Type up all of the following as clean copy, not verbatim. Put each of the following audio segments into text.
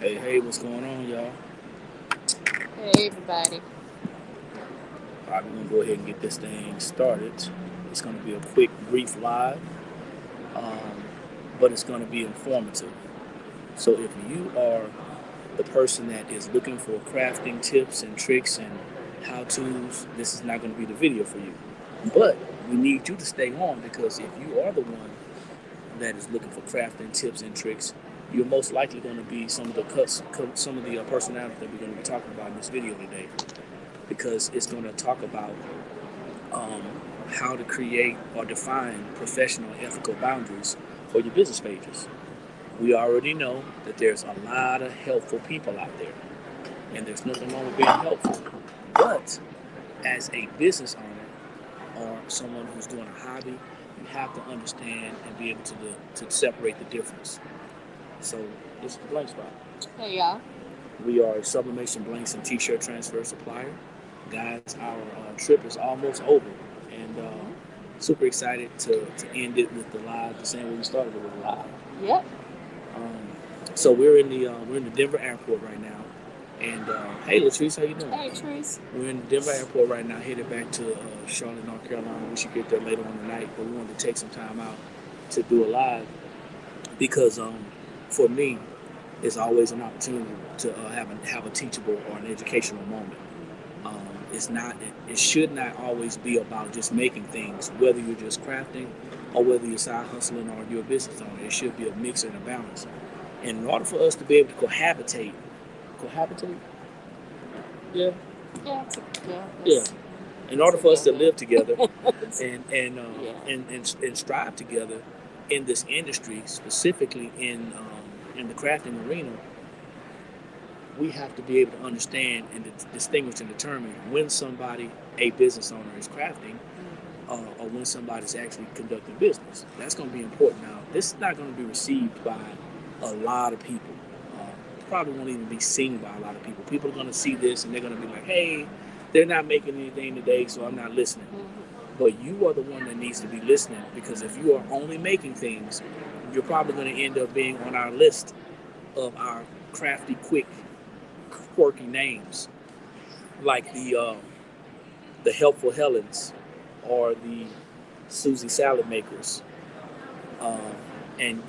Hey, what's going on, y'all? Hey everybody. All right, we're gonna go ahead and get this thing started. It's gonna be a quick, brief live, um, but it's gonna be informative. So if you are the person that is looking for crafting tips and tricks and how-tos, this is not gonna be the video for you. But we need you to stay on because if you are the one that is looking for crafting tips and tricks, you're most likely going to be some of some of the personalities that we're going to be talking about in this video today, because it's going to talk about um, how to create or define professional and ethical boundaries for your business pages. We already know that there's a lot of helpful people out there, and there's nothing wrong with being helpful. But as a business owner or someone who's doing a hobby, you have to understand and be able to separate the difference. So this is the blank spot. Hey y'all. We are a sublimation blanks and t-shirt transfer supplier. Guys, our trip is almost over, and Hmm. super excited to end it with the live, the same way we started it with the live. Yep. Um, so we're in the Denver airport right now, and hey, Latrice, how you doing? Hey Trees. We're in the Denver airport right now, headed back to Charlotte, North Carolina. We should get there later on tonight, but we wanted to take some time out to do a live because for me, it's always an opportunity to have a teachable or an educational moment. It's not. It should not always be about just making things, whether you're just crafting or whether you're side hustling or you're a business owner. It should be a mix and a balance. And in order for us to be able to cohabitate, yeah, Yeah. Yeah. yeah. In order for us to Together. live together Yeah. and strive together in this industry, specifically in the crafting arena, we have to be able to understand and distinguish and determine when somebody, a business owner, is crafting Hmm. or when somebody's actually conducting business. That's going to be important. Now, this is not going to be received by a lot of people. Probably won't even be seen by a lot of people. People are going to see this and they're going to be like, hey, they're not making anything today, so I'm not listening. Hmm. But you are the one that needs to be listening, because if you are only making things, you're probably going to end up being on our list of our crafty, quick, quirky names, like the helpful Helens or the Susie salad makers. Um, and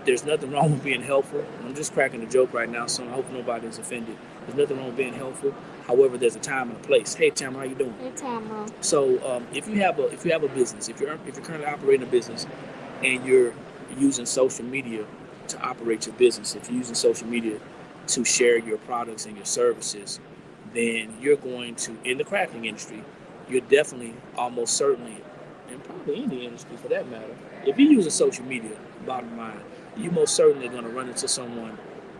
there's nothing wrong with being helpful. I'm just cracking a joke right now, so I hope nobody's offended. There's nothing wrong with being helpful. However, there's a time and a place. Hey, Tam, how you doing? Hey Tamara. So, if you have a business, if you're currently operating a business, and you're using social media to operate your business, if you're using social media to share your products and your services, then you're going to, in the crafting industry, you're definitely, almost certainly, and probably any industry for that matter, if you're using social media, bottom line, you most certainly are going to run into someone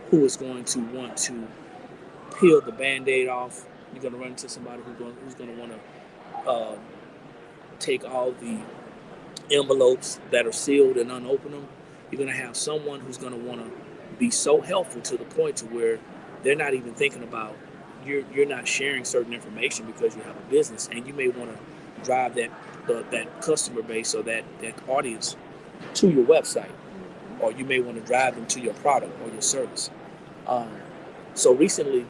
who is going to want to peel the band-aid off. You're going to run into somebody who's going to want to take all the envelopes that are sealed and unopen them. You're going to have someone who's going to want to be so helpful to the point to where they're not even thinking about, you're not sharing certain information because you have a business, and you may want to drive that customer base or that audience to your website, Hmm. or you may want to drive them to your product or your service. Um, so recently,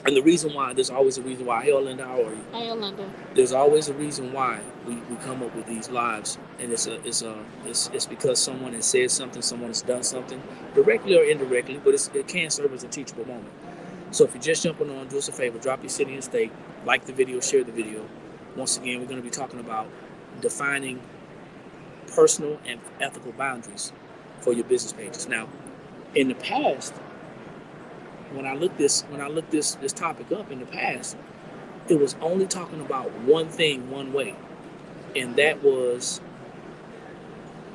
and the reason why, there's always a reason why. Hey, Linda, how are you? Hey Linda. There's always a reason why we come up with these lives, and it's because someone has said something, someone has done something, directly or indirectly, but it can serve as a teachable moment. Hmm. So if you're just jumping on, do us a favor, drop your city and state, like the video, share the video. Once again, we're going to be talking about defining personal and ethical boundaries for your business pages. Now, in the past, when I looked this topic up in the past, it was only talking about one thing one way, and that was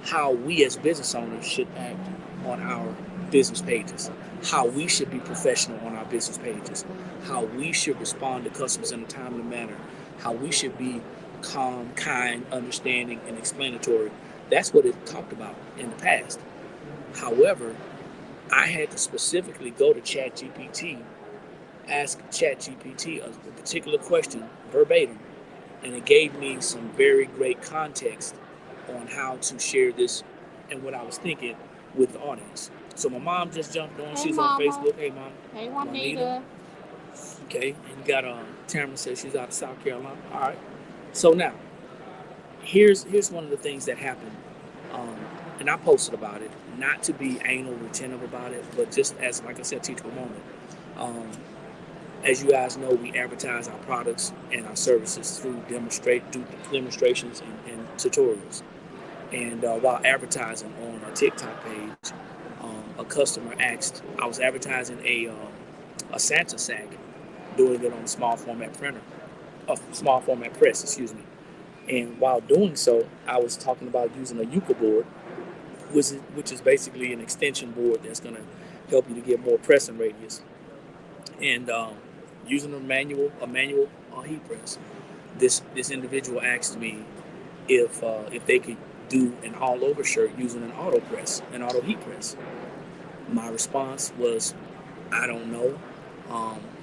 how we as business owners should act on our business pages, how we should be professional on our business pages, how Hmm. we should respond to customers in a timely manner, how we should be calm, kind, understanding, and explanatory. That's what it talked about in the past. However, I had to specifically go to ChatGPT, ask ChatGPT a particular question verbatim, and it gave me some very great context on how to share this and what I was thinking. with the audience. So my mom just jumped on. Hey, She's on Mama. Facebook. Hey, mom. Hey, Juanita. Juanita. Okay. And you got Tamara says she's out of South Carolina. All right. So now, here's one of the things that happened. Um, and I posted about it, not to be anal retentive about it, but just as, like I said, teachable moment. Um, as you guys know, we advertise our products and our services through demonstrations and tutorials. And while advertising on a TikTok page, a customer asked, I was advertising a Santa sack, doing it on a small format printer, a small format press, excuse me. And while doing so, I was talking about using a Yucca board, which is basically an extension board that's going to help you to get more pressing radius. And using a manual heat press, this individual asked me if they could do an all over shirt using an auto heat press. My response was, I don't know.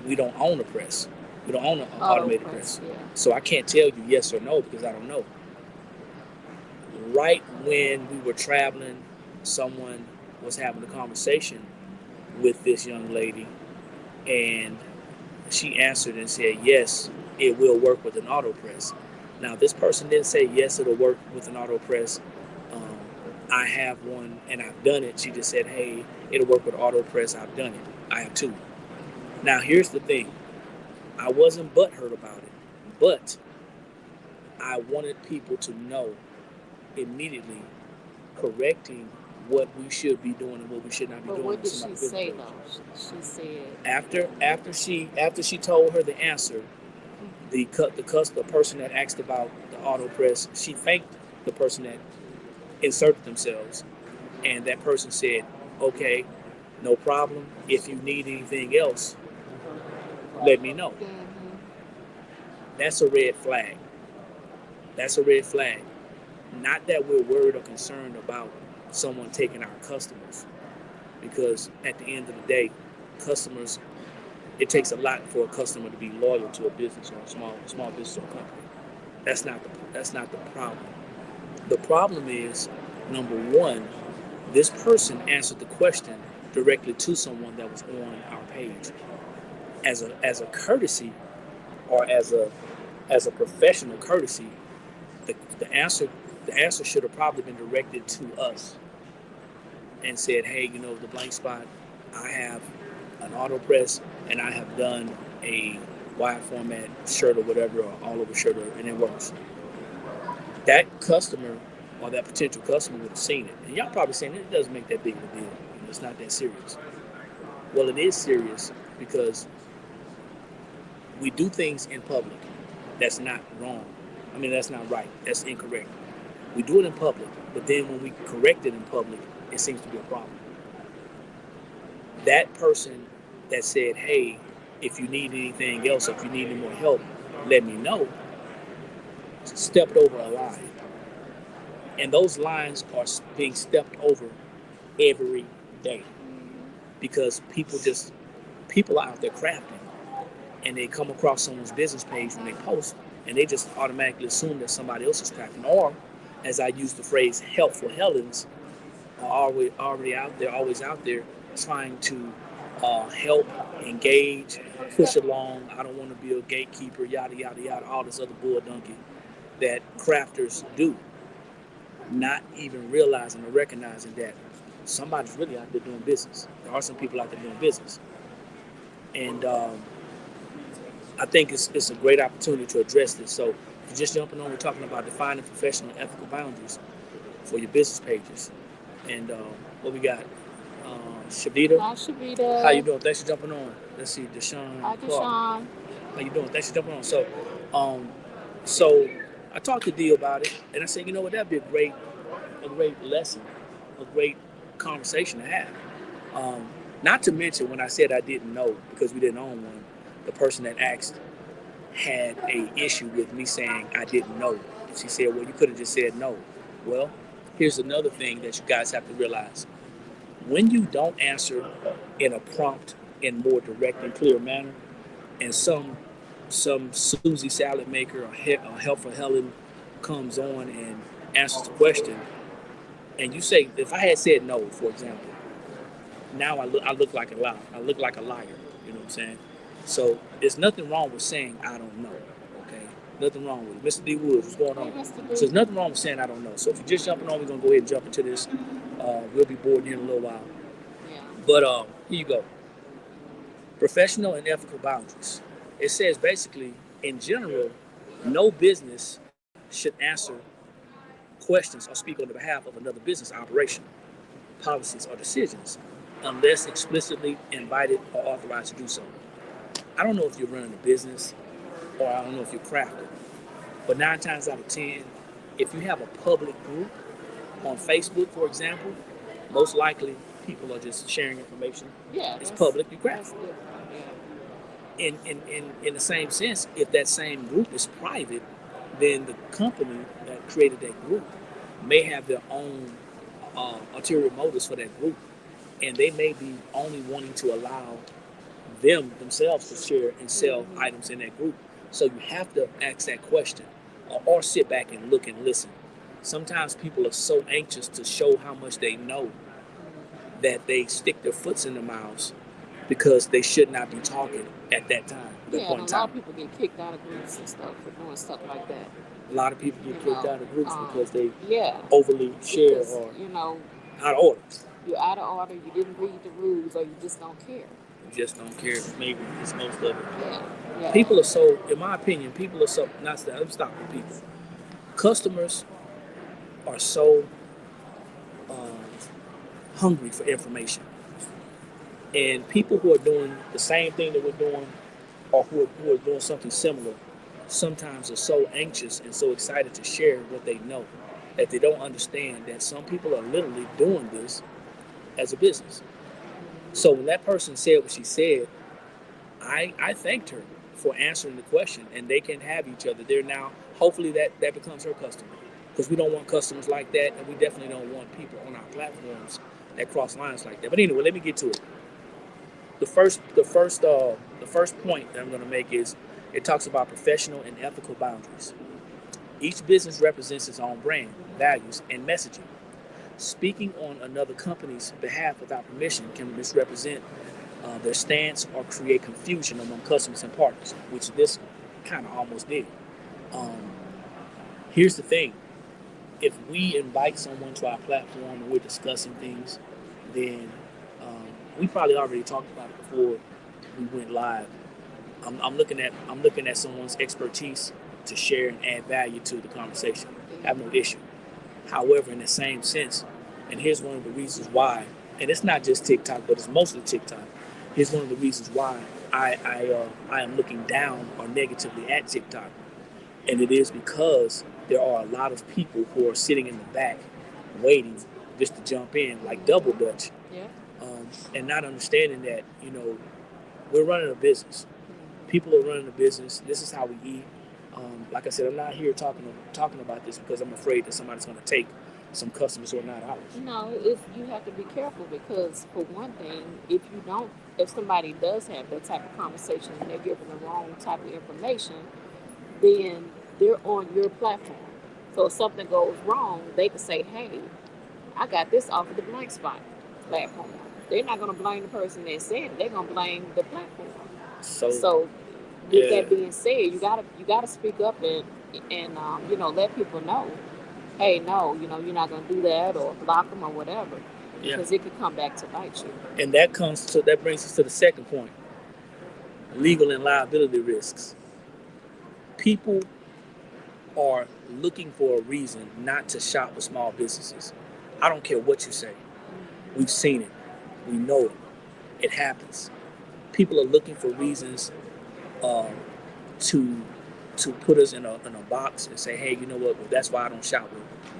We don't own a press. We don't own an automated press. Yeah. So I can't tell you yes or no because I don't know. Right when we were traveling, someone was having a conversation with this young lady, and she answered and said, yes, it will work with an auto press. Now, this person didn't say, yes, it'll work with an auto press. Um, I have one and I've done it. She just said, hey, it'll work with auto press. I've done it. I have two. Now, here's the thing. I wasn't butthurt about it, but I wanted people to know immediately, correcting what we should be doing and what we should not be But doing. what did she say though? She said after she told her the answer, the person that asked about the auto press, she thanked the person that inserted themselves, and that person said, "Okay, no problem. If you need anything else, let me know." That's a red flag. That's a red flag. Not that we're worried or concerned about someone taking our customers, because at the end of the day, customers, it takes a lot for a customer to be loyal to a business or a small business or company. That's not the problem. The problem is, number one, this person answered the question directly to someone that was on our page. As a courtesy, or as a professional courtesy, the answer should have probably been directed to us and said, hey, the blank spot, I have an auto press and I have done a wide format shirt or whatever, or all over shirt, and it works. That customer or that potential customer would have seen it. And y'all probably saying it doesn't make that big of a deal. It's not that serious. Well, it is serious because we do things in public that's not wrong. I mean, that's not right. That's incorrect. We do it in public, but then when we correct it in public, it seems to be a problem. That person that said, hey, if you need anything else, if you need any more help, let me know, stepped over a line. And those lines are being stepped over every day because people are out there crafting, and they come across someone's business page when they post, and they just automatically assume that somebody else is crafting. Or, as I use the phrase, helpful Helens are always out there trying to help, engage, push along. I don't want to be a gatekeeper, yada, yada, yada, all this other bull donkey that crafters do, not even realizing or recognizing that somebody's really out there doing business. There are some people out there doing business. And I think it's a great opportunity to address this. So if you're just jumping on, we're talking about defining professional and ethical boundaries for your business pages. And what we got? Shavita. Hi, Shavita. How you doing? Thanks for jumping on. Let's see, Deshaun. Hi, Clark. Deshaun. How you doing? Thanks for jumping on. So I talked to Dee about it, and I said, you know what, that'd be a great lesson, a great conversation to have. Not to mention, when I said I didn't know because we didn't own one, the person that asked had a issue with me saying I didn't know. She said, well, you could have just said no. Well, here's another thing that you guys have to realize. When you don't answer in a prompt and more direct and clear manner, and some Susie salad maker or helpful Helen comes on and answers the question, and you say, if I had said no, for example, now I look like a liar. I look like a liar. You know what I'm saying? So there's nothing wrong with saying I don't know. Okay, nothing wrong with it. Mr. D. Woods, what's going Hey, on? Mr. So D. there's nothing wrong with saying I don't know. So if you're just jumping on, we're gonna go ahead and jump into this. We'll be bored here in a little while. Yeah. But here you go. Professional and ethical boundaries. It says basically, in general, no business should answer questions or speak on the behalf of another business operation, policies, or decisions unless explicitly invited or authorized to do so. I don't know if you're running a business or I don't know if you're crafting, but 9 times out of 10, if you have a public group on Facebook, for example, most likely people are just sharing information. Yeah, It's public, you craft that's it. different. Yeah. In the same sense, if that same group is private, then the company that created that group may have their own ulterior motives for that group, and they may be only wanting to allow themselves to share and sell items in that group. So you have to ask that question, or sit back and look and listen. Sometimes people are so anxious to show how much they know that they stick their foots in their mouths because they should not be talking at that time. Yeah, and a lot of people get kicked out of groups and stuff for doing stuff like that. A lot of people get kicked out of groups because they Yeah, overly share because or out of order. you're out of order, you didn't read the rules, or you just don't care. You just don't care. Maybe it's most of it. Yeah. People are so, in my opinion, people are so, not that, let me stop with people. Customers are so hungry for information. And people who are doing the same thing that we're doing or who are doing something similar sometimes are so anxious and so excited to share what they know that they don't understand that some people are literally doing this as a business. So when that person said what she said, I thanked her for answering the question, and they can have each other. They're now, hopefully that becomes her customer, because we don't want customers like that, and we definitely don't want people on our platforms that cross lines like that. But anyway, let me get to it. The first point that I'm going to make is it talks about professional and ethical boundaries. Each business represents its own brand, values, and messaging. Speaking on another company's behalf without permission can misrepresent their stance or create confusion among customers and partners, which this kind of almost did. Here's the thing. If we invite someone to our platform and we're discussing things, then we probably already talked about it before we went live. I'm looking at someone's expertise to share and add value to the conversation. I have no issue. However, in the same sense, and here's one of the reasons why, and it's not just TikTok, but it's mostly TikTok. Here's one of the reasons why I am looking down or negatively at TikTok, and it is because there are a lot of people who are sitting in the back waiting just to jump in, like double dutch, and not understanding that we're running a business. People are running a business. This is how we eat. Like I said, I'm not here talking about this because I'm afraid that somebody's going to take some customers who are not ours. No, you have to be careful, because for one thing, if somebody does have that type of conversation and they're giving the wrong type of information, then they're on your platform. So if something goes wrong, they can say, "Hey, I got this off of the blank spot platform." They're not going to blame the person that said it. They're going to blame the platform. So with that being said, you gotta speak up and let people know, hey, no, you're not gonna do that, or block them or whatever, because it could come back to bite you. And that brings us to the second point: legal and liability risks. People are looking for a reason not to shop with small businesses. I don't care what you say. We've seen it. We know it. It happens. People are looking for reasons to put us in a box and say, hey, you know what? Well, that's why I don't shop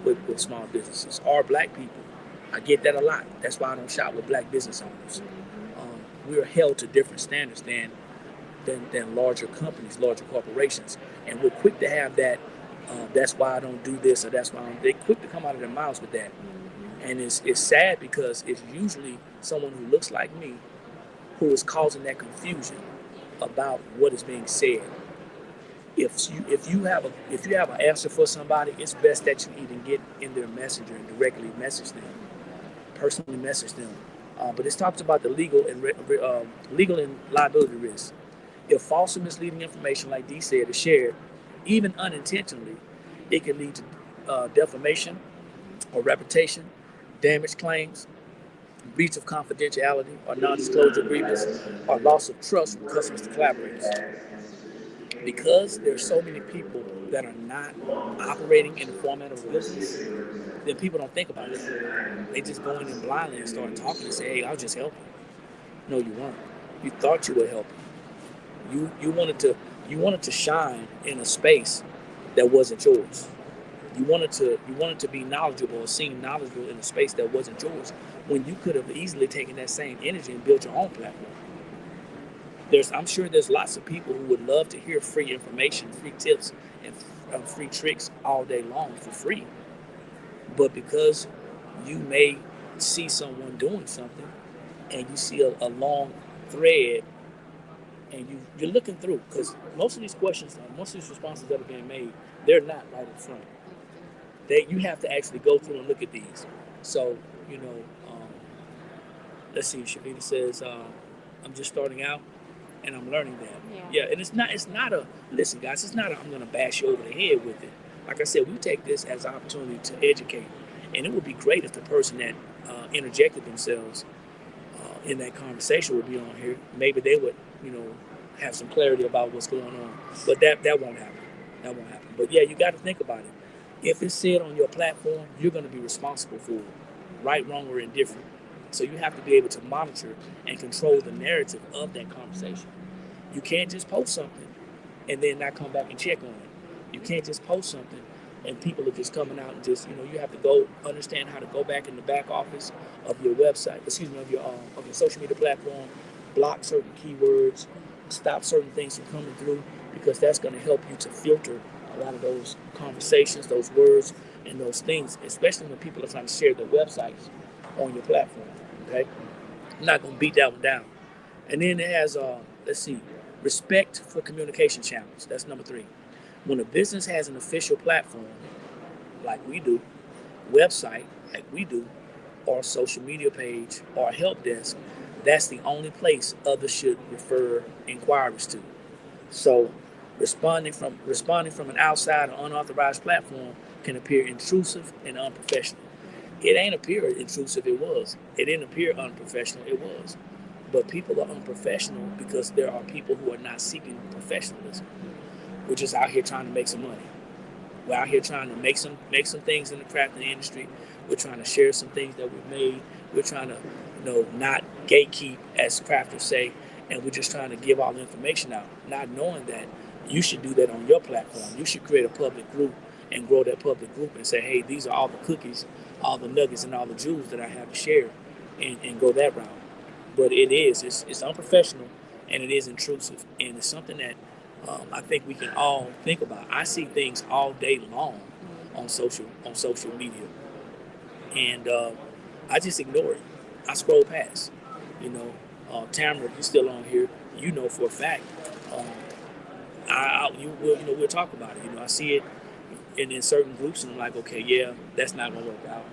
with small businesses or black people. I get that a lot. That's why I don't shop with black business owners. We're held to different standards than larger companies, larger corporations, and we're quick to have that. That's why I don't do this, or that's why they're quick to come out of their mouths with that. And it's sad because it's usually someone who looks like me who is causing that confusion about what is being said. if you have an answer for somebody, it's best that you even get in their messenger and directly message them, personally message them. But this talks about the legal and liability risks. If false or misleading information, like Dee said, is shared, even unintentionally, it can lead to defamation or reputation, damage claims, breach of confidentiality or non-disclosure agreements, or loss of trust with customers to collaborators. Because there's so many people that are not operating in the format of a business, then people don't think about it. They just go in blindly and start talking and say, "Hey, I'll just help you." No, you weren't. You thought you were helping. You wanted to shine in a space that wasn't yours. You wanted to be knowledgeable or seem knowledgeable in a space that wasn't yours, when you could have easily taken that same energy and built your own platform. I'm sure there's lots of people who would love to hear free information, free tips, and free tricks all day long for free. But because you may see someone doing something and you see a long thread, and you're looking through, because most of these questions, most of these responses that are being made, they're not right in front. You have to actually go through and look at these. So, let's see. Shavita says, "I'm just starting out, and I'm learning that." Yeah, and it's not a listen, guys. It's not I'm gonna bash you over the head with it. Like I said, we take this as an opportunity to educate, and it would be great if the person that interjected themselves in that conversation would be on here. Maybe they would, have some clarity about what's going on. But that won't happen. That won't happen. But yeah, you got to think about it. If it's said on your platform, you're going to be responsible for it, right, wrong, or indifferent. So you have to be able to monitor and control the narrative of that conversation. You can't just post something and then not come back and check on it. You can't just post something and people are just coming out and just, you have to go understand how to go back in the back office of your website, of your social media platform, block certain keywords, stop certain things from coming through, because that's going to help you to filter a lot of those conversations, those words, and those things, especially when people are trying to share their websites on your platform. Okay, I'm not going to beat that one down. And then it has, respect for communication channels. That's number 3. When a business has an official platform, like we do, website, like we do, or social media page, or help desk, that's the only place others should refer inquiries to. So responding from an outside or unauthorized platform can appear intrusive and unprofessional. It ain't appear intrusive, it was. It didn't appear unprofessional, it was. But people are unprofessional because there are people who are not seeking professionalism. We're just out here trying to make some money. We're out here trying to make some things in the crafting industry. We're trying to share some things that we've made. We're trying to, not gatekeep, as crafters say, and we're just trying to give all the information out, not knowing that you should do that on your platform. You should create a public group and grow that public group and say, hey, these are all the cookies, all the nuggets, and all the jewels that I have to share, and go that route. But it's unprofessional, and it is intrusive, and it's something that I think we can all think about. I see things all day long on social media, and I just ignore it. I scroll past. Tamara, if you're still on here, for a fact. We'll talk about it. I see it in certain groups, and I'm like, okay, yeah, that's not gonna work out.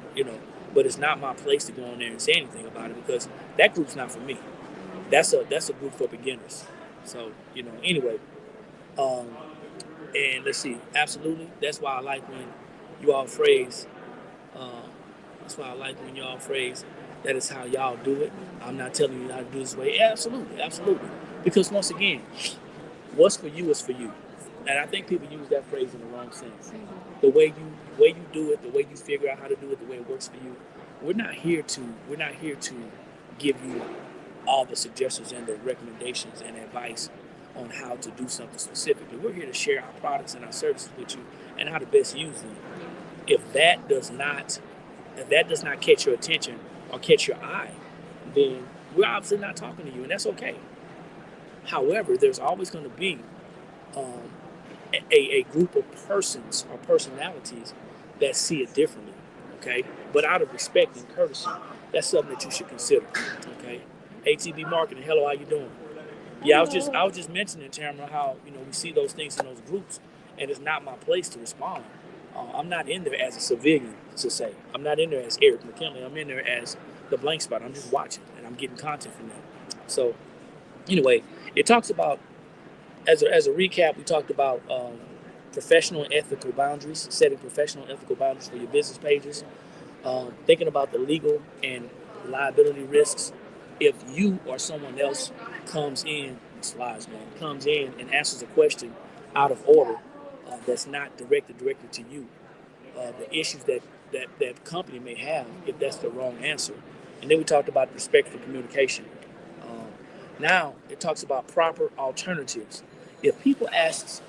But it's not my place to go on there and say anything about it, because that group's not for me. That's a group for beginners. So anyway. And let's see, absolutely. That's why I like when you all phrase. That is how y'all do it. I'm not telling you how to do this way. Absolutely, absolutely. Because once again, what's for you is for you. And I think people use that phrase in the wrong sense. The way you do it, the way you figure out how to do it, the way it works for you. We're not here to give you all the suggestions and the recommendations and advice on how to do something specifically. We're here to share our products and our services with you and how to best use them. If that does not catch your attention or catch your eye, then we're obviously not talking to you, and that's okay. However, there's always going to be a group of persons or personalities that see it differently, okay? But out of respect and courtesy, that's something that you should consider, okay? ATB Marketing, hello, how you doing? Yeah, I was just mentioning, Tamara, how we see those things in those groups, and it's not my place to respond. I'm not in there as a civilian, to say. I'm not in there as Eric McKinley. I'm in there as the blank spot. I'm just watching, and I'm getting content from that. So anyway, it talks about, as a recap, we talked about professional and ethical boundaries, setting professional and ethical boundaries for your business pages, thinking about the legal and liability risks if you or someone else comes in, slides man, comes in and answers a question out of order that's not directly to you, the issues that company may have if that's the wrong answer. And then we talked about respectful communication. Um, Now it talks about proper alternatives. If people ask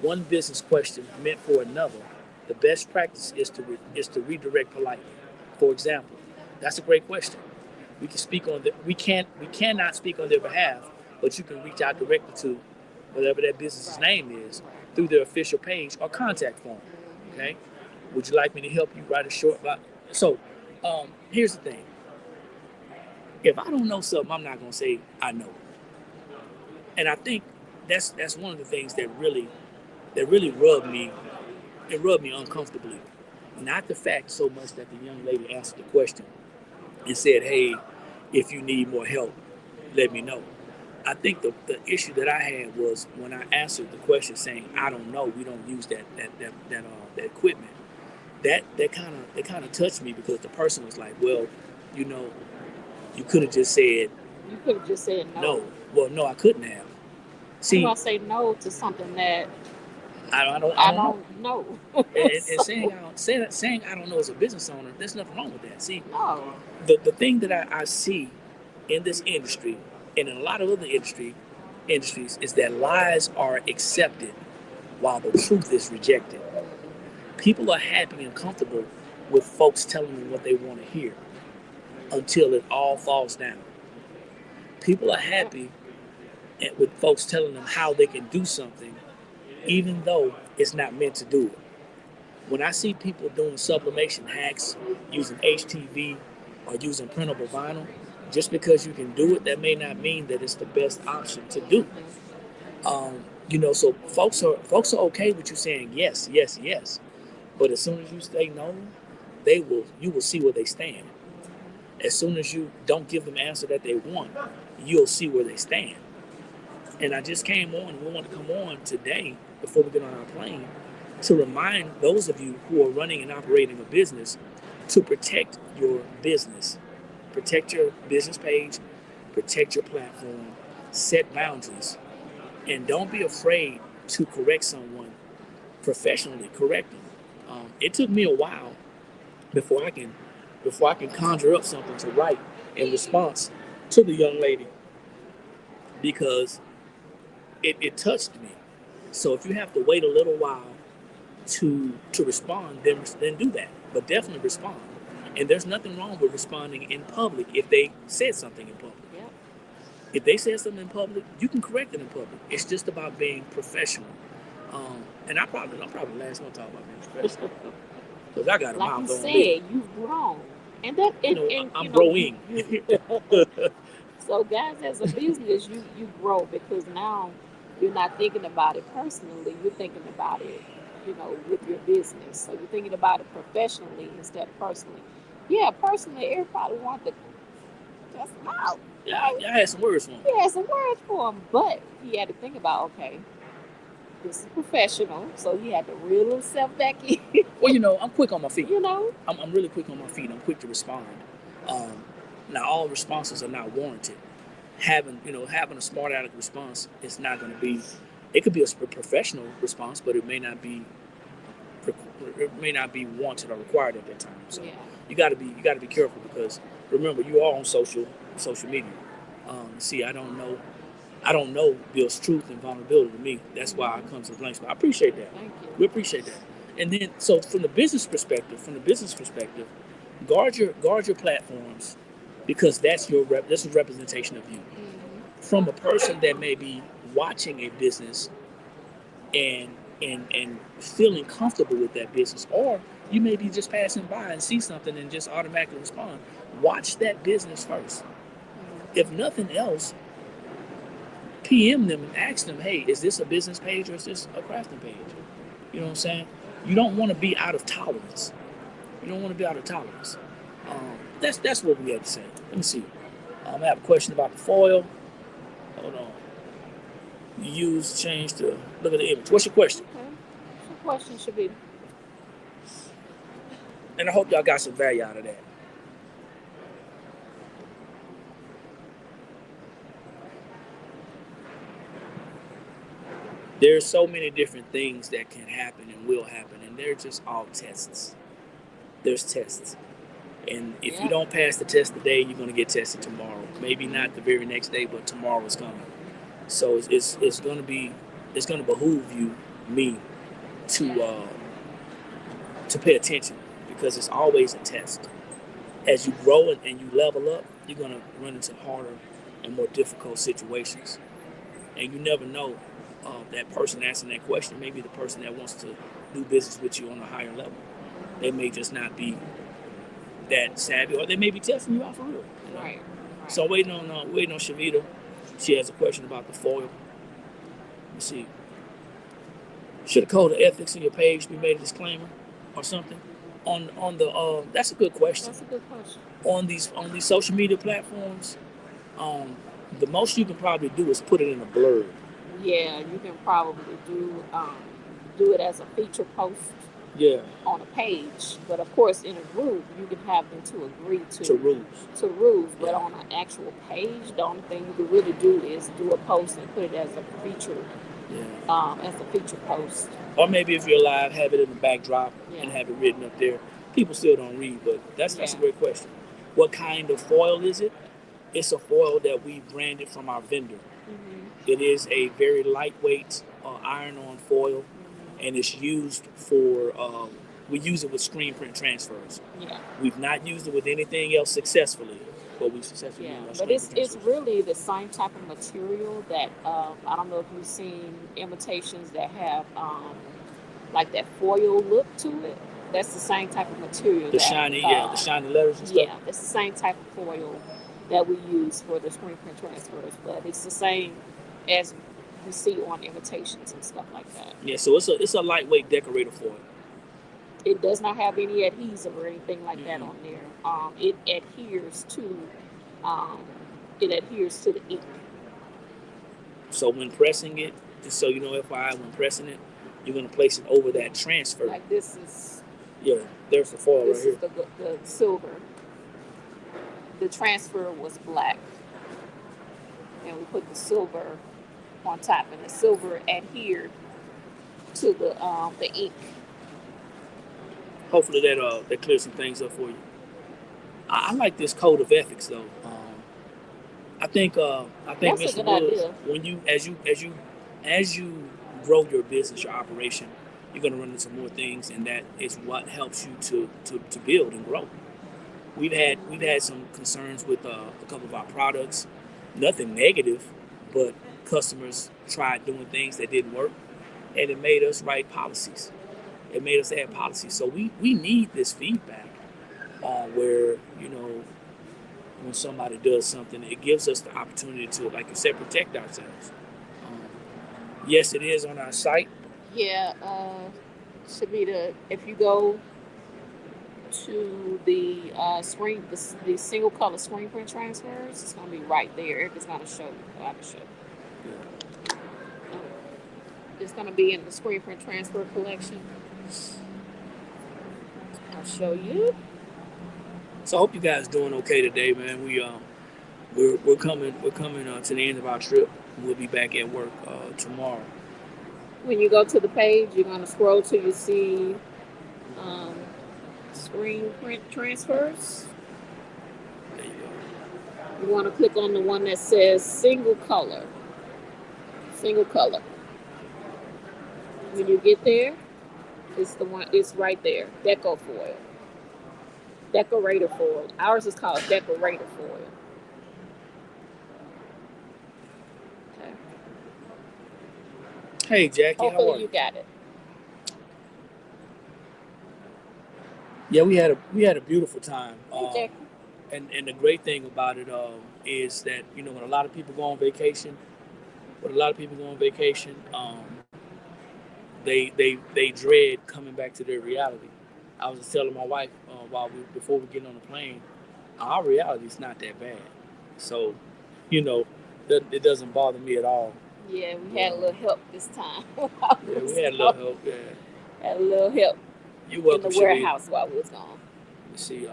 one business question meant for another, the best practice is to redirect politely. For example, that's a great question. We cannot speak on their behalf, but you can reach out directly to whatever that business's name is through their official page or contact form. Okay, would you like me to help you write a short? So, here's the thing: if I don't know something, I'm not gonna say I know, and I think that's one of the things that really rubbed me. It rubbed me uncomfortably. Not the fact so much that the young lady answered the question and said, "Hey, if you need more help, let me know." I think the issue that I had was when I answered the question saying, "I don't know. We don't use that equipment." That kind of touched me because the person was like, "Well, you know, you could have just said You could have just said no. no." Well, no, I couldn't have. You See, gonna say no to something that I don't I know. don't know. And saying I don't know as a business owner, there's nothing wrong with that. See, No. the thing that I see in this industry and in a lot of other industries is that lies are accepted while the truth is rejected. People are happy and comfortable with folks telling them what they want to hear until it all falls down. People are happy with folks telling them how they can do something even though it's not meant to do it. When I see people doing sublimation hacks using HTV or using printable vinyl, just because you can do it, that may not mean that it's the best option to do. So folks are okay with you saying yes, yes, yes, but as soon as you say no, you will see where they stand. As soon as you don't give them the answer that they want, you'll see where they stand. And I just came on. We want to come on today before we get on our plane to remind those of you who are running and operating a business to protect your business, protect your business page, protect your platform, set boundaries, and don't be afraid to correct someone professionally. Correct them. It took me a while before I can conjure up something to write in response to the young lady because it touched me. So if you have to wait a little while to respond, then do that. But definitely respond. And there's nothing wrong with responding in public if they said something in public. Yep. If they said something in public, you can correct it in public. It's just about being professional. And I'm probably the last one to talk about being professional because I got a Like mouth you on said, me. you've grown, and that I'm growing. So, guys, as a business, you grow because now you're not thinking about it personally. You're thinking about it, with your business. So you're thinking about it professionally instead of personally. Yeah, personally, everybody wants to test him out. Yeah, I had some words for him. He had some words for him, but he had to think about, okay, this is professional, so he had to reel himself back in. Well, I'm quick on my feet. you know. I'm really quick on my feet. I'm quick to respond. Um, Now, all responses are not warranted. Having a smart aleck response is not going to be. It could be a professional response, but it may not be. It may not be wanted or required at that time. So Yeah. you got to be careful because remember you are on social media. See, I don't know Bill's truth and vulnerability to me. That's why I come to the blank spot. I appreciate that. Thank you. We appreciate that. And then, so from the business perspective, guard your platforms because that's a representation of you. From a person that may be watching a business and feeling comfortable with that business, or you may be just passing by and see something and just automatically respond. Watch that business first. If nothing else, PM them and ask them, hey, is this a business page or is this a crafting page? You know what I'm saying? You don't want to be out of tolerance. You don't want to be out of tolerance. That's what we had to say. Let me see. I have a question about the foil. Hold on. You change to look at the image. What's your question? Okay. Your question should be. And I hope y'all got some value out of that. There's so many different things that can happen and will happen, and they're just all tests. There's tests. And if you don't pass the test today, you're going to get tested tomorrow. Maybe not the very next day, but tomorrow is coming. So it's going to behoove me, to pay attention, because it's always a test. As you grow and you level up, you're going to run into harder and more difficult situations. And you never know, that person asking that question may be the person that wants to do business with you on a higher level. They may just not be that savvy, or they may be testing you out for real. You know? Right. So waiting on Shavita. She has a question about the foil. Let's see. Should a code of ethics in your page be made a disclaimer or something? On the that's a good question. That's a good question. On these social media platforms, the most you can probably do is put it in a blurb. Yeah, you can probably do it as a feature post. Yeah. On a page, but of course in a group you can have them to agree to rules. But on an actual page, the only thing you can really do is do a post and put it as a feature. As a feature post. Or maybe if you're live, have it in the backdrop and have it written up there. People still don't read, but that's a great question. What kind of foil is it? It's a foil that we branded from our vendor. Mm-hmm. It is a very lightweight iron-on foil, and it's used for, we use it with screen print transfers. Yeah. We've not used it with anything else successfully, but we successfully used it. But it's really the same type of material that, I don't know if you've seen imitations that have like that foil look to it. That's the same type of material. The shiny letters and stuff. Yeah, it's the same type of foil that we use for the screen print transfers, but it's the same as you see on imitations and stuff like that. Yeah, so it's a lightweight decorator foil. It does not have any adhesive or anything like that on there. It adheres to the ink. So when pressing it, just so you know, FYI, when pressing it, you're going to place it over that transfer. Like this is. Yeah, there's the foil right here. This is the silver. The transfer was black, and we put the silver on top, and the silver adhered to the ink. Hopefully that clears some things up for you. I like this code of ethics though. I think Mr. Woods, when you as you grow your business, your operation, you're going to run into more things, and that is what helps you to build and grow. We've had some concerns with a couple of our products. Nothing negative, but customers tried doing things that didn't work, and it made us write policies. It made us add policies. So we need this feedback where, you know, when somebody does something, it gives us the opportunity to, like you said, protect ourselves. Yes, it is on our site. Yeah, Shavita, if you go to the screen, the single color screen print transfers, it's going to be right there. It's going to show you. I can show you. Yeah. It's going to be in the screen print transfer collection. I'll show you. So I hope you guys doing okay today, man. We're coming to the end of our trip. We'll be back at work tomorrow. When you go to the page, you're going to scroll till you see screen print transfers. There you go. You want to click on the one that says single color. Single color. When you get there, it's the one. It's right there. Deco foil. Decorator foil. Ours is called decorator foil. Okay. Hey, Jackie, hopefully how are you? You got it. Yeah, we had a beautiful time. Hey, and the great thing about it is that, you know, when a lot of people go on vacation, but a lot of people go on vacation. They dread coming back to their reality. I was just telling my wife before we get on the plane, our reality is not that bad. So, you know, it doesn't bother me at all. Yeah, we had a little help this time. Yeah, we had a little help. Yeah, had a little help you're welcome. In the warehouse while we was gone. Let's see.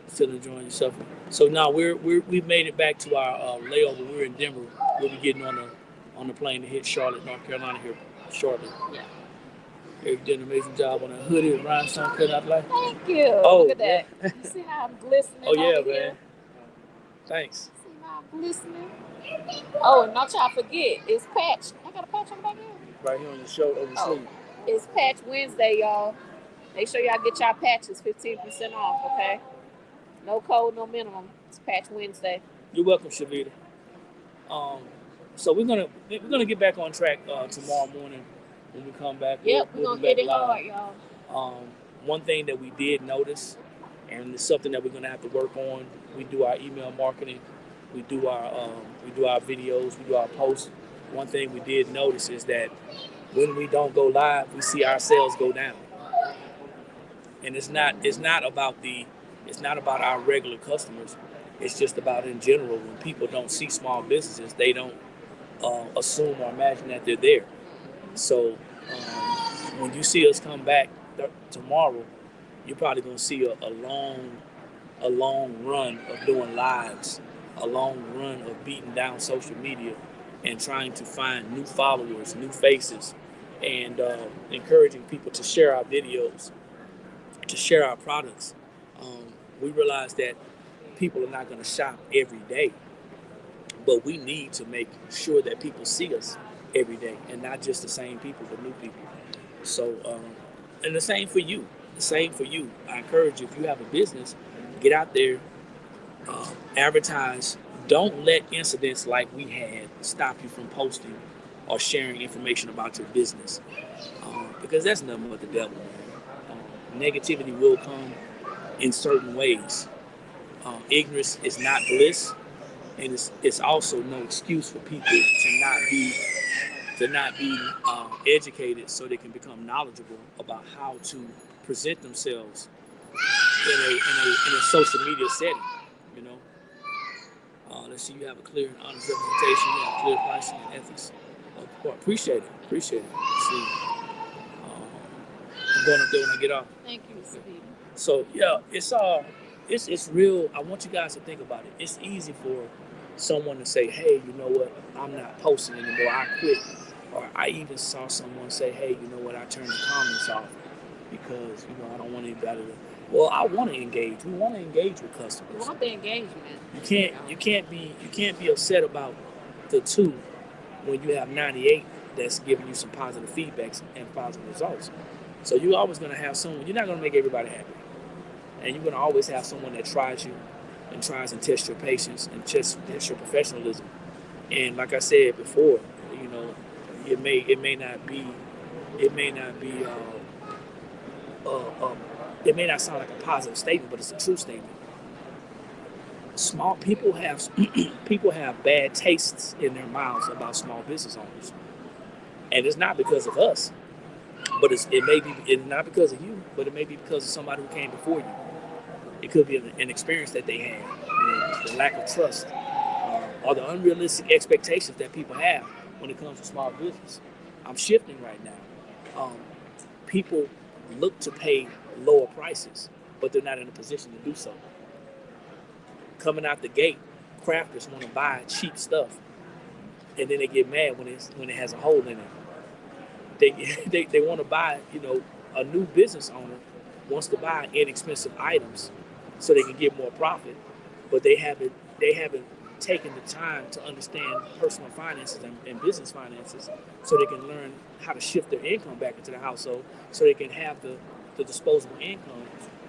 Still enjoying yourself. So now we've made it back to our layover. We're in Denver. We'll be getting on the plane to hit Charlotte, North Carolina here shortly. Yeah. You did an amazing job on the hoodie and rhinestone cut out like. Thank you. Oh, look at that. Yeah. You see how I'm glistening? Oh yeah, man. Here? Thanks. See how I'm glistening? Oh, and don't y'all forget, it's patch. I got a patch on the back here. Right here on your shoulder, over your sleeve. It's Patch Wednesday, y'all. Make sure y'all get y'all patches 15% off, okay? No code, no minimum. It's Patch Wednesday. You're welcome, Shavita. So we're gonna get back on track tomorrow morning when we come back. Yep, we're gonna hit it hard, y'all. One thing that we did notice, and it's something that we're gonna have to work on. We do our email marketing, we do our videos, we do our posts. One thing we did notice is that when we don't go live, we see our sales go down. And it's not about our regular customers. It's just about in general. When people don't see small businesses, they don't assume or imagine that they're there. So when you see us come back tomorrow, you're probably going to see a long run of doing lives, a long run of beating down social media and trying to find new followers, new faces, and encouraging people to share our videos, to share our products. We realize that people are not going to shop every day, but we need to make sure that people see us every day, and not just the same people, but new people. So, and the same for you. I encourage you, if you have a business, get out there, advertise. Don't let incidents like we had stop you from posting or sharing information about your business, because that's nothing but the devil, man. Negativity will come in certain ways. Ignorance is not bliss, and it's also no excuse for people to not be educated so they can become knowledgeable about how to present themselves in a social media setting. You know, let's see, you have a clear and honest representation, you have clear pricing and ethics. Appreciate it. See, I'm going up there when I get off. Thank you, Mr. Peter. So yeah, it's real. I want you guys to think about it. It's easy for someone to say, hey, you know what, I'm not posting anymore, I quit. Or I even saw someone say, hey, you know what, I turned the comments off because, you know, I don't want anybody to. Well, I want to engage. We want to engage with customers. We want the engagement. You can't be upset about the 2 when you have 98 that's giving you some positive feedbacks and positive results. So you're always going to have someone. You're not going to make everybody happy, and you're going to always have someone that tries you and tries and tests your patience and tests your professionalism. And like I said before, you know, it may not sound like a positive statement, but it's a true statement. Small people have bad tastes in their mouths about small business owners, and it's not because of us, but it's not because of you, but it may be because of somebody who came before you. It could be an experience that they had, you know, the lack of trust, or the unrealistic expectations that people have when it comes to small business. I'm shifting right now. People look to pay lower prices, but they're not in a position to do so. Coming out the gate, crafters want to buy cheap stuff, and then they get mad when it has a hole in it. They want to buy, you know, a new business owner wants to buy inexpensive items so they can get more profit, but they haven't taken the time to understand personal finances and business finances so they can learn how to shift their income back into the household so they can have the disposable income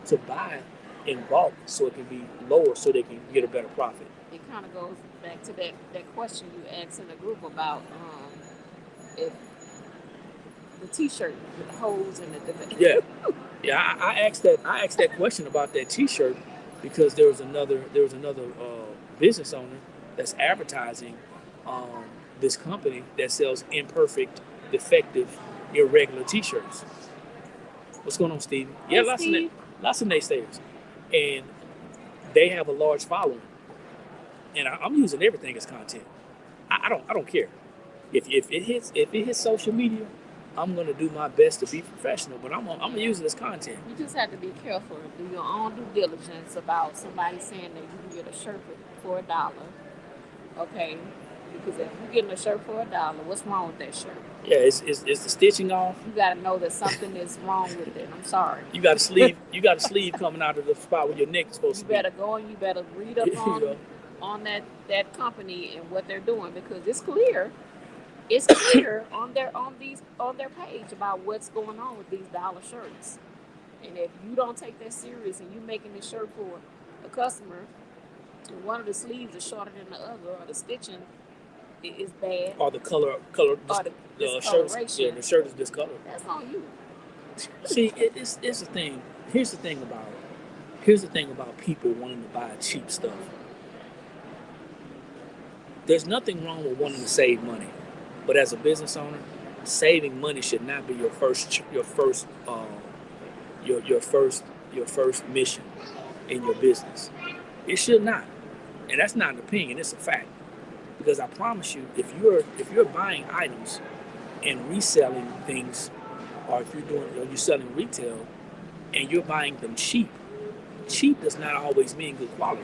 to buy in bulk so it can be lower so they can get a better profit. It kind of goes back to that question you asked in the group about if the T-shirt with the holes in it. Yeah. I asked that question about that T-shirt because there was another business owner that's advertising um, this company that sells imperfect, defective, irregular T-shirts. What's going on, Stevie? Yeah, Hey, Steve. lots of naysayers, and they have a large following. And I'm using everything as content. I don't care if it hits social media. I'm gonna do my best to be professional, but I'm gonna use it as content. You just have to be careful and do your own due diligence about somebody saying that you can get a shirt for $1. Okay, because if you're getting a shirt for $1, what's wrong with that shirt? Yeah, it's the stitching off. You got to know that something is wrong with it. I'm sorry. You got a sleeve coming out of the spot where your neck is supposed You to be. better go and you better read up on that company and what they're doing, because it's clear. It's clear on their page about what's going on with these dollar shirts. And if you don't take that serious and you making this shirt for a customer, and one of the sleeves is shorter than the other, or the stitching is bad, or the color, or the shirt, the shirt is discolored. That's on you. See, it's the thing. Here's the thing about people wanting to buy cheap stuff. There's nothing wrong with wanting to save money, but as a business owner, saving money should not be your first mission in your business. It should not, and that's not an opinion; it's a fact. Because I promise you, if you're buying items and reselling things, or if you're selling retail and you're buying them cheap does not always mean good quality,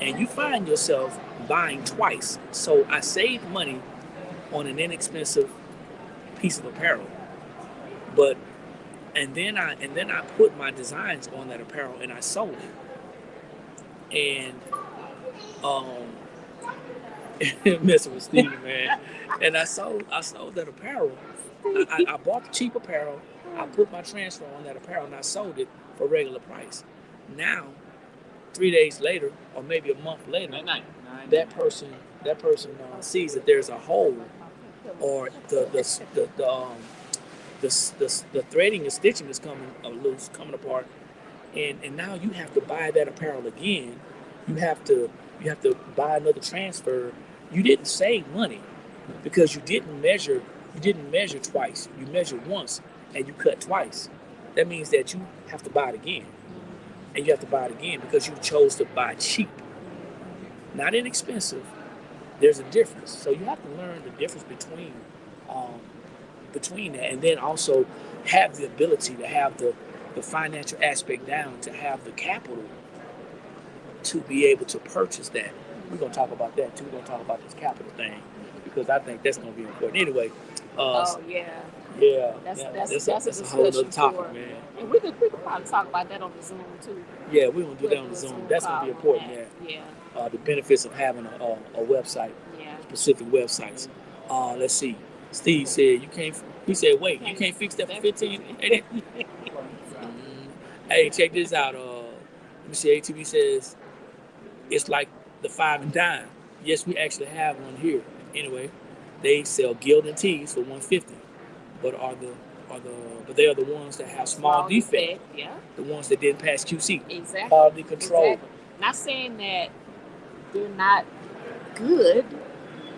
and you find yourself buying twice. So I saved money on an inexpensive piece of apparel, and then I put my designs on that apparel and I sold it, and messing with Stevie, man. And I sold that apparel. I bought the cheap apparel. I put my transfer on that apparel and I sold it for regular price. Now, 3 days later, or maybe a month later, that person sees that there's a hole, or the threading and stitching is coming loose, coming apart, and now you have to buy that apparel again. You have to buy another transfer. You didn't save money because you didn't measure twice. You measured once and you cut twice. That means that you have to buy it again. And you have to buy it again because you chose to buy cheap. Not inexpensive. There's a difference. So you have to learn the difference between that, and then also have the ability to have the financial aspect down, to have the capital to be able to purchase that. We're going to talk about that too. We're going to talk about this capital thing because I think that's going to be important. Anyway. Yeah. That's a whole other topic, man. And we could probably talk about that on the Zoom too. Yeah, we're going to do that on the Zoom. That's going to be important, yeah. The benefits of having a website, specific websites. Let's see. Steve said, he said, wait, you can't fix that for 15? Hey, check this out. Let me see. ATV says, it's like the 5 and dime. Yes, we actually have one here. Anyway, they sell Gildan tees for $150, but they are the ones that have small defect. Yeah. The ones that didn't pass QC. Exactly. Quality control. Exactly. Not saying that they're not good.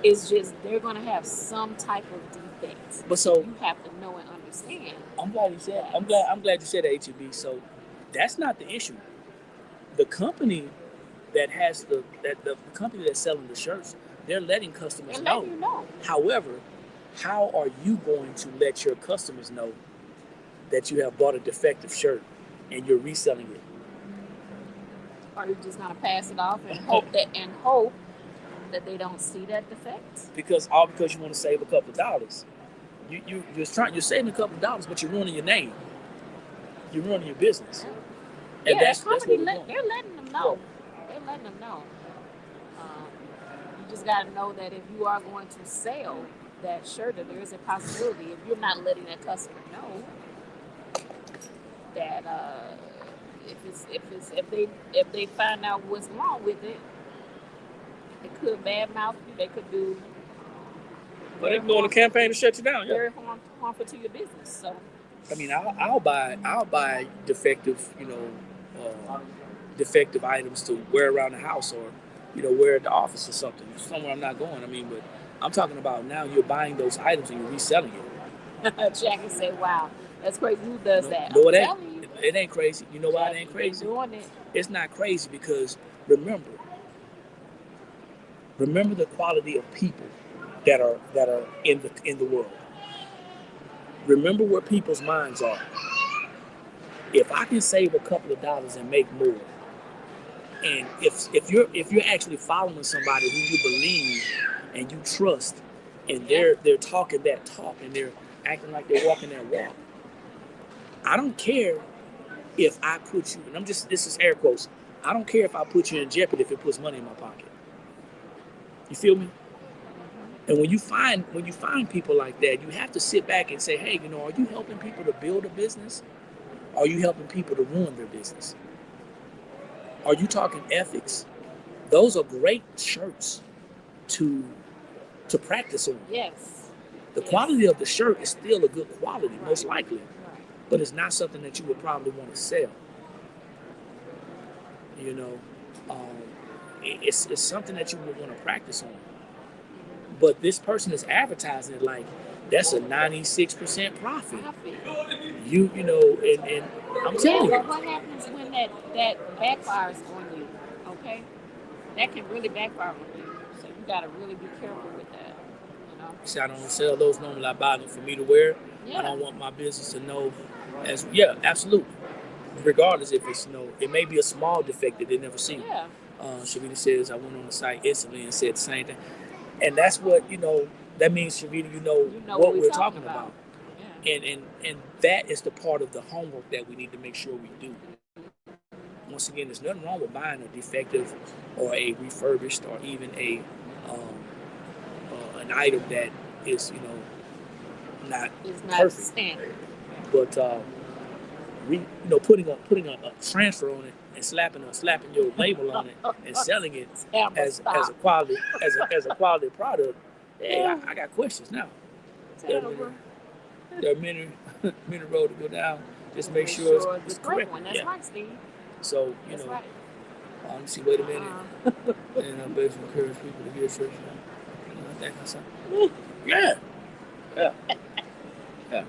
It's just they're going to have some type of defects. But so you have to know and understand. I'm glad you said. I'm glad you said that, HEB. So that's not the issue. The company that has the company that's selling the shirts, they're letting customers know. You know. However, how are you going to let your customers know that you have bought a defective shirt and you're reselling it? Are you just gonna pass it off and hope that they don't see that defect? Because you want to save a couple of dollars. You're saving a couple of dollars, but you're ruining your name. You're ruining your business. And that's what they're letting them know. They're letting them know. You just got to know that if you are going to sell that shirt, that there is a possibility, if you're not letting that customer know that if they find out what's wrong with it, it could badmouth you. They could do. But they can go on a campaign to shut you down. Very harmful to your business. So. I mean, I'll buy defective, defective items to wear around the house, or wear at the office or something, somewhere I'm not going. I mean, but I'm talking about now you're buying those items and you're reselling it. Jackie said, "Wow, that's crazy. Who does that?" No, I'm it ain't. telling you, It ain't crazy. You know why it Jackie, ain't they crazy? doing it. It's not crazy because remember, remember the quality of people that are in the world. Remember where people's minds are. If I can save a couple of dollars and make more, and if you're actually following somebody who you believe and you trust, and they're talking that talk and they're acting like they're walking that walk, I don't care if I put you, and this is air quotes, I don't care if I put you in jeopardy if it puts money in my pocket. You feel me? And when you find people like that, you have to sit back and say, hey, are you helping people to build a business? Are you helping people to ruin their business? Are you talking ethics? Those are great shirts to practice on. Yes. The quality of the shirt is still a good quality, Right. most likely, Right. but it's not something that you would probably want to sell. You know, um, it's something that you would want to practice on. But this person is advertising it like that's a 96% profit. And I'm telling Yeah, you, but what happens when that backfires on you? Okay, that can really backfire on you. So you got to really be careful with that. You know. see, I don't sell those normally. I buy them for me to wear. I Yeah. don't want my business to know yeah, absolutely. Regardless if it's it may be a small defect that they never see. Yeah. Shavita says I went on the site instantly and said the same thing, and that's what that means, Shavita. You know What we're we're talking about, Yeah. and that is the part of the homework that we need to make sure we do. Once again, there's nothing wrong with buying a defective or a refurbished or even um, an item that is not It's not perfect, standard. but putting a transfer on it and slapping your label on it and selling it as a quality as a quality product. Hey, I got questions now. There are many many road to go down. Just make sure it's the correct. one. That's right, Steve. So That's right. let me see. Wait a minute. And I basically encourage people to get church. That kind of stuff. Yeah. Yeah. Yeah.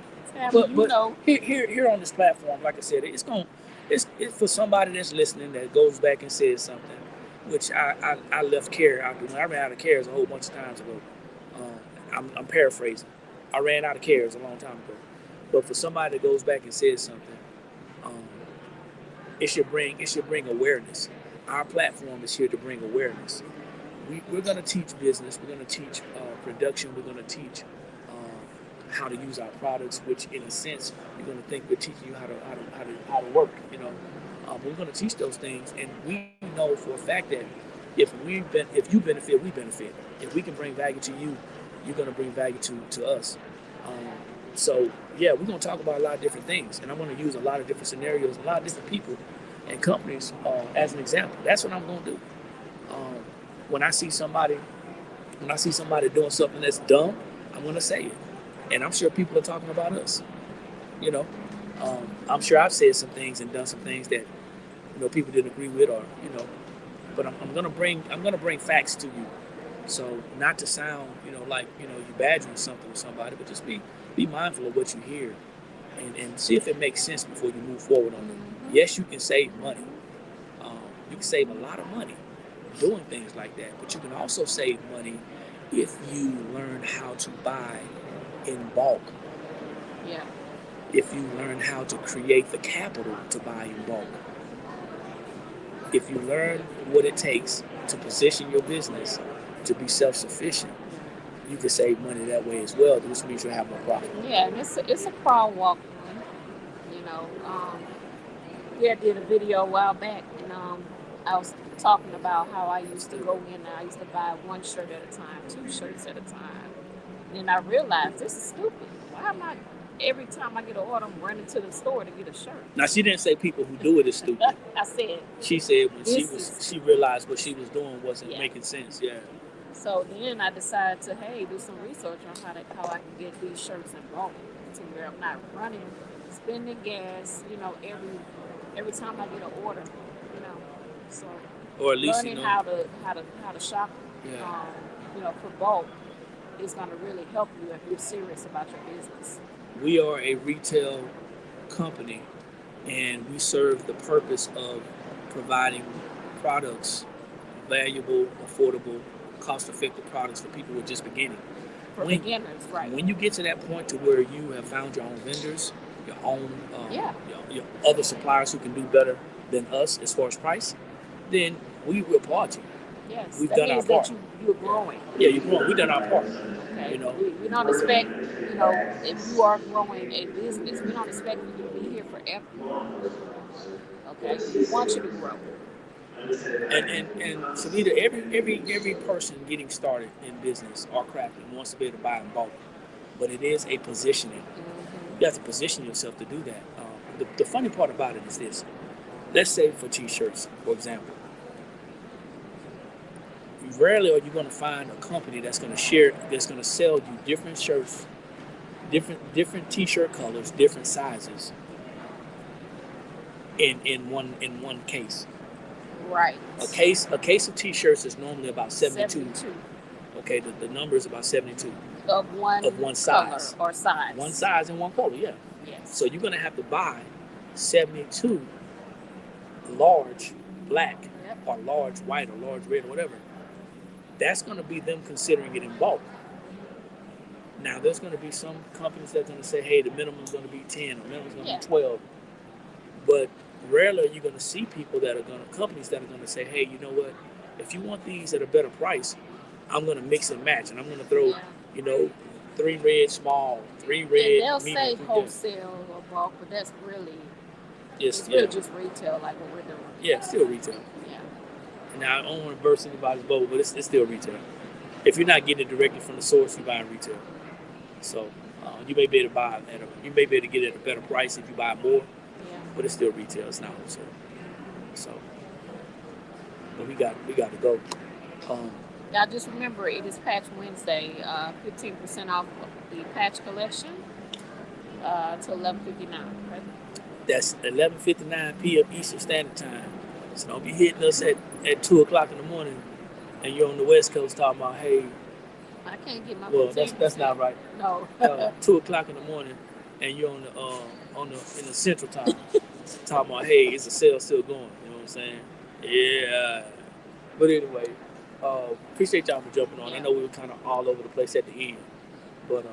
But here on this platform, like I said, it's for somebody that's listening that goes back and says something, which I left care out when I ran out of cares a whole bunch of times ago. I'm paraphrasing. I ran out of cares a long time ago. But for somebody that goes back and says something, um, it should bring awareness. Our platform is here to bring awareness. We're going to teach business. We're going to teach production. We're going to teach how to use our products, which in a sense you're going to think we're teaching you how to work. We're going to teach those things, and we know for a fact that if you benefit, we benefit. If we can bring value to you, you're going to bring value to us. So yeah, we're going to talk about a lot of different things, and I'm going to use a lot of different scenarios, a lot of different people and companies as an example. That's what I'm going to do. When I see somebody doing something that's dumb, I'm going to say it. And I'm sure people are talking about us. I'm sure I've said some things and done some things that people didn't agree with, or But I'm gonna bring facts to you. So not to sound like you badgering something with somebody, but just be mindful of what you hear, and see if it makes sense before you move forward on it. Yes, you can save money. You can save a lot of money doing things like that, but you can also save money if you learn how to buy in bulk. Yeah. If you learn how to create the capital to buy in bulk. If you learn what it takes to position your business to be self-sufficient, you can save money that way as well, which means you'll have more profit. Yeah, and it's a crawl walk. I did a video a while back, and I was talking about how I used to go in and I used to buy one shirt at a time, two shirts at a time. And I realized this is stupid. Why am I, every time I get an order, I'm running to the store to get a shirt? Now, she didn't say people who do it is stupid. I said. She said when she realized what she was doing wasn't making sense. Yeah. So then I decided to do some research on how I can get these shirts in bulk to where I'm not running, spending gas, every time I get an order, So or at least learning how to shop, yeah. for bulk is going to really help you if you're serious about your business. We are a retail company, and we serve the purpose of providing products, valuable, affordable, cost-effective products for people who are just beginning. For beginners, right? When you get to that point to where you have found your own vendors, your own Yeah. your other suppliers who can do better than us as far as price, then we applaud you. Yes, We've that done our means that part. you're growing. Yeah, you're growing. We've done our part. Okay, You know, we don't expect, if you are growing a business, we don't expect you to be here forever. Okay, we want you to grow. and Savita, every person getting started in business or crafting wants to be able to buy in bulk, but it is a positioning. Mm-hmm. You have to position yourself to do that. The funny part about it is this. Let's say for t-shirts, for example, rarely are you going to find a company that's going to sell you different shirts, different t-shirt colors, different sizes in one case. Right. A case of t-shirts is normally about 72. 72 Okay, the number is about 72 of one size. color or size. One size and one color, yeah. Yes. So you're going to have to buy 72 large black, Yep. or large white, or large red, or whatever. That's going to be them considering it in bulk. Now, there's going to be some companies that are going to say, hey, the minimum is going to be 10, or minimum is going to be 12. But rarely are you going to see companies that are going to say, hey, you know what? If you want these at a better price, I'm going to mix and match, and I'm going to throw, 3 red small, 3 red And they'll medium. say wholesale or bulk, but that's really It's really just retail, like what we're doing. Yeah, it's still retail. Yeah. Now, I don't want to burst anybody's bubble, but it's still retail. If you're not getting it directly from the source, you're buying retail. So you may be able to get it at a better price if you buy more, but it's still retail. It's not wholesale. So, but we got to go. Now, just remember, it is Patch Wednesday. 15% off the patch collection to 11:59. Okay? That's 11:59 p.m. Eastern Standard Time. So don't be hitting us at 2 o'clock in the morning, and you're on the West Coast talking about, hey. I can't get my. Well, that's not right. No. 2 o'clock in the morning, and you're in the Central Time, talking about, hey, is the sale still going? You know what I'm saying? Yeah. But anyway, appreciate y'all for jumping on. I know we were kind of all over the place at the end, but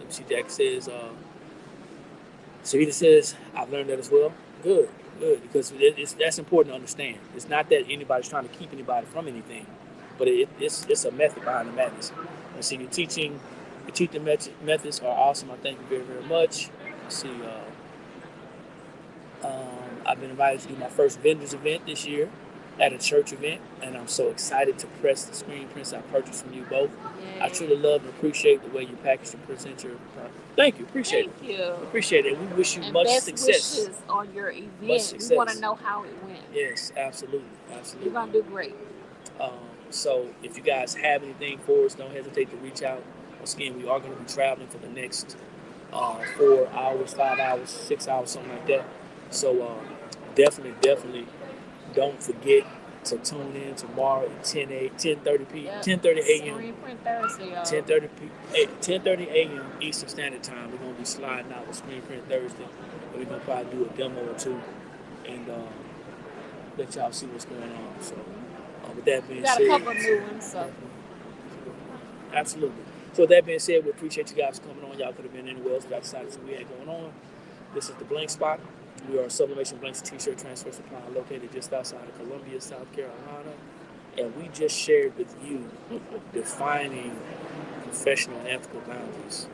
MC Jack says, Sarita says, I've learned that as well. Good, because that's important to understand. It's not that anybody's trying to keep anybody from anything, but it's a method behind the madness. And see, your teaching methods are awesome. I thank you very, very much. See, I've been invited to do my first vendors event this year at a church event, and I'm so excited to press the screen prints I purchased from you both. Yay. I truly love and appreciate the way you package and present your product. Thank you. Appreciate it. We wish you much success. Wishes on your event. We want to know how it went. Yes, absolutely. You're going to do great. So if you guys have anything for us, don't hesitate to reach out. Once again, we are going to be traveling for the next 4 hours, 5 hours, 6 hours, something like that. So definitely don't forget to tune in tomorrow at 10:30 p.m. 10:30 a.m. 10:30 a.m. Eastern Standard Time. We're going to be sliding out with Screen Print Thursday. We're going to probably do a demo or two and let y'all see what's going on. So with that being said, we got a couple of new ones. So. Absolutely. So with that being said, we appreciate you guys coming on. Y'all could have been anywhere else, but I decided to see what we had going on. This is the Blank Spot. We are a Sublimation Blanks t-shirt transfer supply located just outside of Columbia, South Carolina. And we just shared with you defining professional and ethical boundaries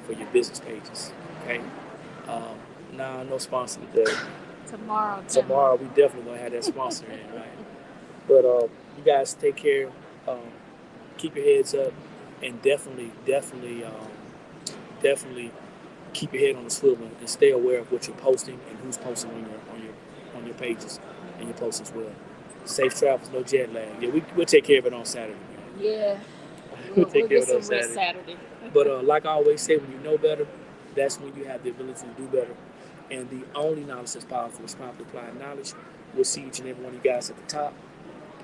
for your business pages. Okay? No sponsor today. Tomorrow we definitely going to have that sponsor in, right? But you guys take care. Keep your heads up. And definitely keep your head on the swivel and stay aware of what you're posting and who's posting on your pages and your posts as well. Safe travels, no jet lag. Yeah, we'll take care of it on Saturday. Yeah, we'll take care of it on Saturday. But like I always say, when you know better, that's when you have the ability to do better. And the only knowledge that's powerful is properly applied knowledge. We'll see each and every one of you guys at the top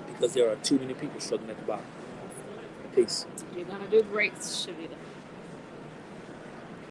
because there are too many people struggling at the bottom. Peace. You're gonna do great, Shavita.